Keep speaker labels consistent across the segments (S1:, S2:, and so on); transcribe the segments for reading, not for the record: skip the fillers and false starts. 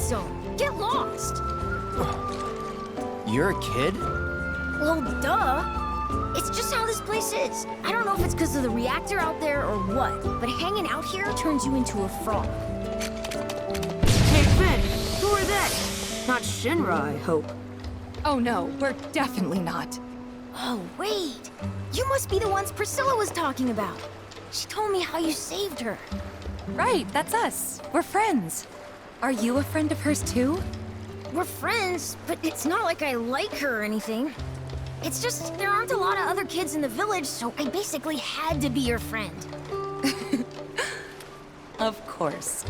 S1: zone. Get lost.
S2: You're a kid?
S1: Well, duh. It's just how this place is. I don't know if it's because of the reactor out there or what, but hanging out here turns you into a frog.
S3: Hey, Finn, who are they? Not Shinra, I hope.
S4: Oh no, we're definitely not.
S1: Oh, wait. You must be the ones Priscilla was talking about. She told me how you saved her.
S4: Right, that's us. We're friends. Are you a friend of hers too?
S1: We're friends, but it's not like I like her or anything. It's just there aren't a lot of other kids in the village, so I basically had to be your friend.
S4: Of course.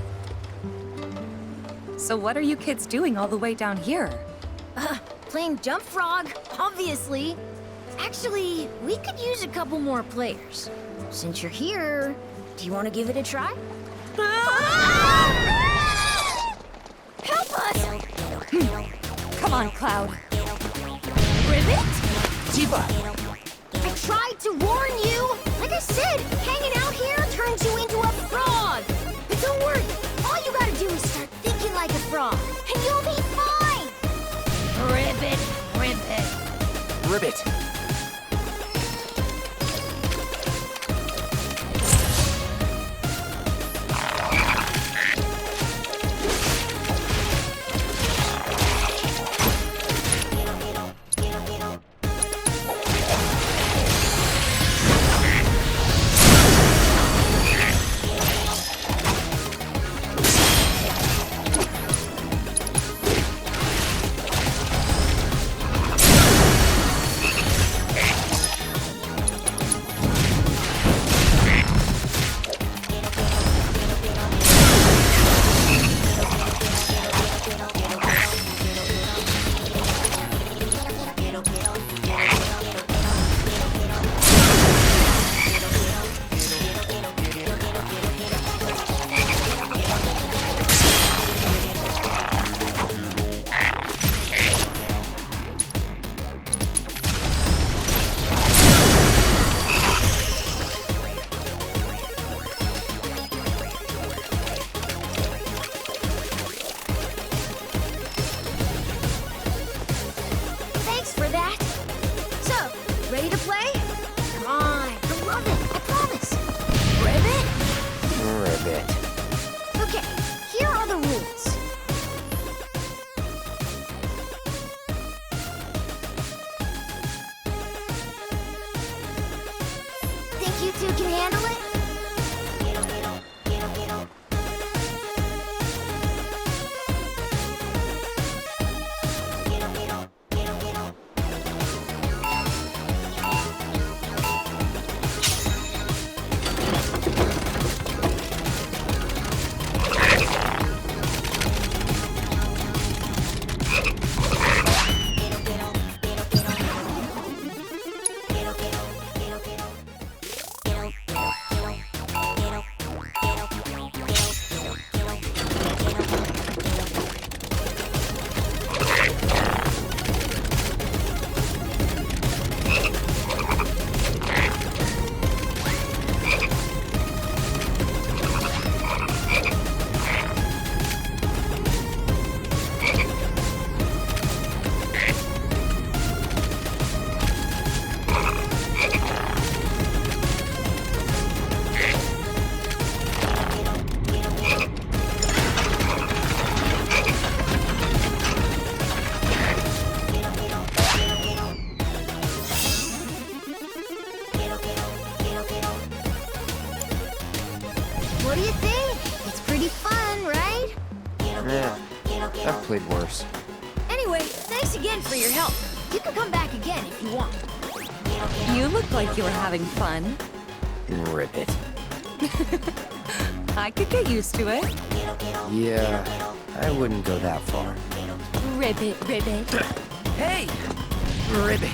S4: So what are you kids doing all the way down here?
S1: Playing Jump Frog, obviously. Actually, we could use a couple more players. Since you're here, do you want to give it a try? Help us!
S4: Come on, Cloud.
S1: Ribbit?
S2: Tifa!
S1: I tried to warn you! Like I said, hanging out here turns you into a frog! But don't worry, all you gotta do is start thinking like a frog, and you'll be fine! Ribbit, ribbit.
S2: Ribbit!
S1: Thanks for that. So, ready to play? Come on, I love it, I promise. Ribbit?
S2: Ribbit.
S1: Okay, here are the rules. Think you two can handle it? What do you think? It's pretty fun, right?
S2: Yeah, I've played worse.
S1: Anyway, thanks again for your help. You can come back again if you want.
S4: You look like you were having fun.
S2: Ribbit.
S4: I could get used to it.
S2: Yeah, I wouldn't go that far.
S4: Ribbit, ribbit.
S2: Hey! Ribbit!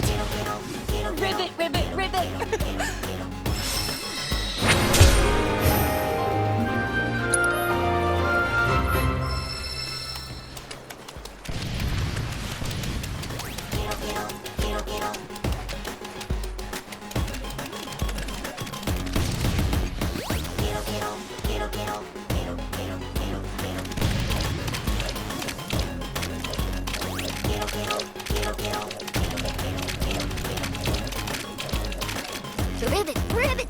S4: Ribbit, ribbit, ribbit.
S1: Ribbit, ribbit!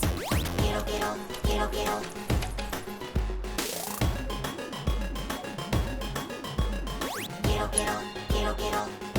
S1: Quiero.